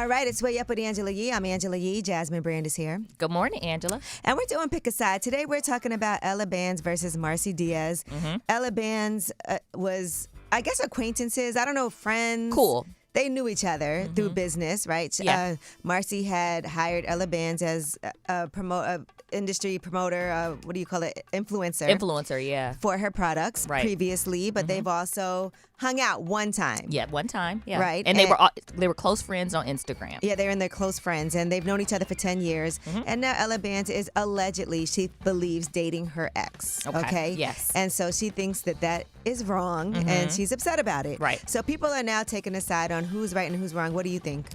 All right, it's Way Up with Angela Yee. I'm Angela Yee. Jasmine Brand is here. Good morning, Angela. And we're doing Pick a Side. Today we're talking about Ella Bands versus Marcy Diaz. Ella Bands was, I guess, acquaintances. I don't know, friends. Cool. They knew each other through business, right? Yeah. Marcy had hired Ella Bands as a industry promoter, what do you call it? Influencer, yeah. For her products previously, but they've also hung out one time. Yeah, one time, yeah. Right. And they were close friends on Instagram. Yeah, they're in their close friends, and they've known each other for 10 years. And now Ella Bands is allegedly, she believes, dating her ex. Okay? Yes. And so she thinks that is wrong, and she's upset about it. Right. So people are now taking a side on who's right and who's wrong. What do you think?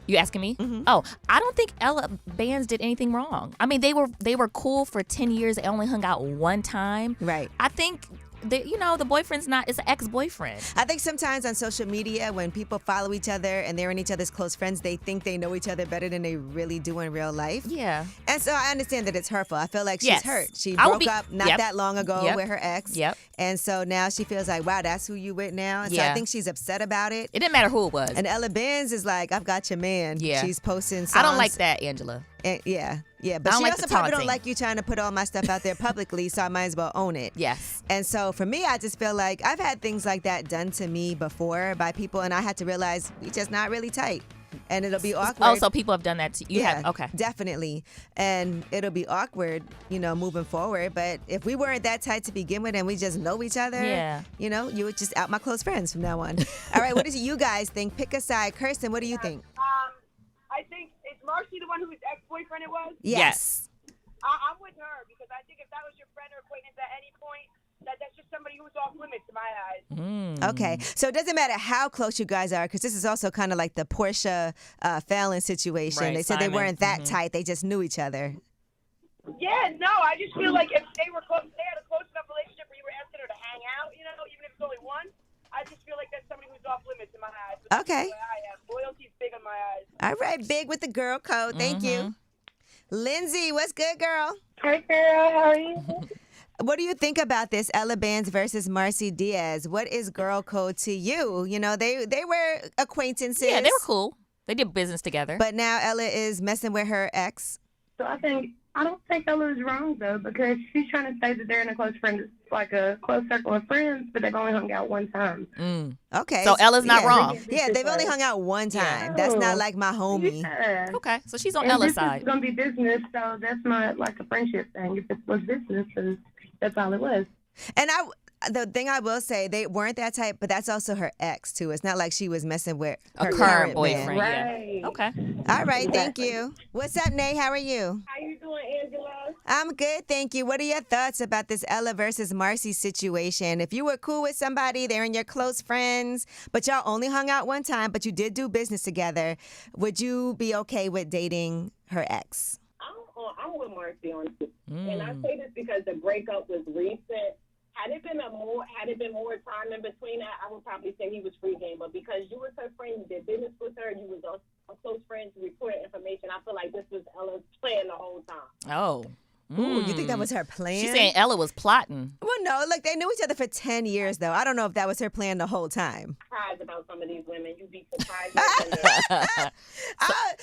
You asking me? Oh, I don't think Ella Bands did anything wrong. I mean, they were cool for 10 years. They only hung out one time. Right. I think the boyfriend's it's an ex-boyfriend. I think sometimes on social media, when people follow each other and they're in each other's close friends, they think they know each other better than they really do in real life. Yeah. And so I understand that it's hurtful. I feel like she's Yes. hurt. She I would broke up not that long ago with her ex. Yep. And so now she feels like, wow, that's who you with now. And so I think she's upset about it. It didn't matter who it was. And Ella Benz is like, I've got your man. Yeah. She's posting songs. I don't like that, Angela. And yeah. But I don't she like also the probably don't taunting. like you trying to put all my stuff out there publicly, so I might as well own it. Yes. And so for me, I just feel like I've had things like that done to me before by people, and I had to realize we just not really tight. And it'll be awkward. Oh, so people have done that to you? Yeah, Okay. definitely. And it'll be awkward, moving forward. But if we weren't that tight to begin with and we just know each other, you would just out my close friends from now on. All right, what do you guys think? Pick a side. Kirsten, what do you think? I think, is Marcy the one whose ex-boyfriend it was? Yes. I'm with her because I think if that was your friend or acquaintance at any point, that's just somebody who's off limits in my eyes. Okay, so it doesn't matter how close you guys are, because this is also kind of like the Portia Fallon situation. Right, they said they Simon. weren't that tight; they just knew each other. Yeah, no, I just feel like if they were close, they had a close enough relationship where you were asking her to hang out, even if it's only one. I just feel like that's somebody who's off limits in my eyes. Okay. That's the way I am. Loyalty's big in my eyes. All right, big with the girl code. Thank you. Lindsay, what's good, girl? Hi, girl. How are you? What do you think about this Ella Bands versus Marcy Diaz? What is girl code to you? They were acquaintances. Yeah, they were cool. They did business together. But now Ella is messing with her ex. So I don't think Ella is wrong though, because she's trying to say that they're in a close circle of friends, but they've only hung out one time. Okay. So Ella's not wrong. Yeah, they've only hung out one time. That's not like my homie. Yeah. Okay, so she's on And Ella's this side. is going to be business, so that's not like a friendship thing. If it was business, then that's all it was. And the thing I will say, they weren't that tight, but that's also her ex too. It's not like she was messing with her A current current boyfriend. man. Right. Yeah. Okay. All right, thank you. What's up, Nay? How are you? How you doing, Angela? I'm good, thank you. What are your thoughts about this Ella versus Marcy situation? If you were cool with somebody, they're in your close friends, but y'all only hung out one time, but you did do business together, would you be okay with dating her ex? I'm with Marcy on this. And I say this because the breakup was recent. Had it been more time in between that, I would probably say he was free game. But because you was her friend, you did business with her, you was a close friend, you reported information, I feel like this was Ella's plan the whole time. Oh. Ooh, you think that was her plan? She's saying Ella was plotting. Well, no, look, they knew each other for 10 years, though. I don't know if that was her plan the whole time. Surprised about some of these women. You'd be surprised.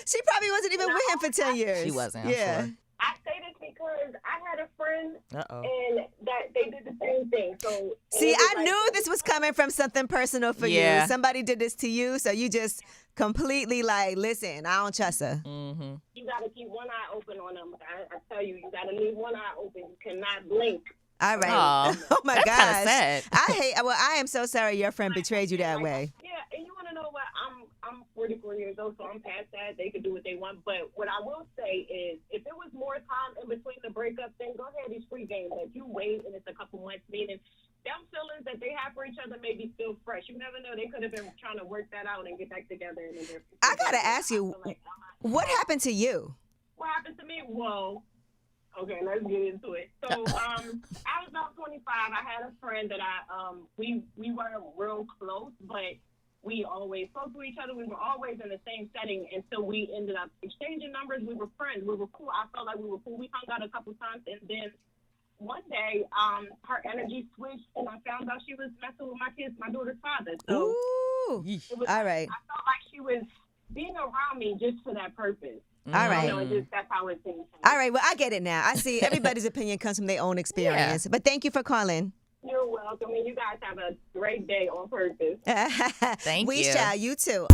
She probably wasn't even with him for 10 years. She wasn't, I'm Yeah. sure. I say this because I had a friend Uh-oh. and that they did the same thing. So See, I knew this was coming from something personal for Yeah. you. Somebody did this to you, so you just completely listen, I don't trust her. Mm-hmm. You got to keep one eye open on them. I tell you, you got to leave one eye open. You cannot blink. All right. Aw, Oh, my that's kinda gosh. sad. I am so sorry your friend betrayed you that way. Yeah, and you want to know what? I'm 44 years old, so I'm past that. They can do what they want. But what I will say is, if it was more time in between the breakup, then go ahead, it's free game. But if you wait and it's a couple months, meaning them feelings that they have for each other may be still fresh. You never know. They could have been trying to work that out and get back togetger. I got to ask you, what happened to you? What happened to me? Whoa. Okay, let's get into it. So, I was about 25. I had a friend that we weren't real close, but we always spoke to each other. We were always in the same setting, and so we ended up exchanging numbers. We were friends. We were cool. I felt like we were cool. We hung out a couple times, and then one day, her energy switched, and I found out she was messing with my daughter's father. So Ooh. All right. I felt like she was being around me just for that purpose. All right. That's how it seems. All right. Well, I get it now. I see everybody's opinion comes from their own experience. But thank you for calling. You're welcome. And you guys have a great day on purpose. Thank We you. shall. You too.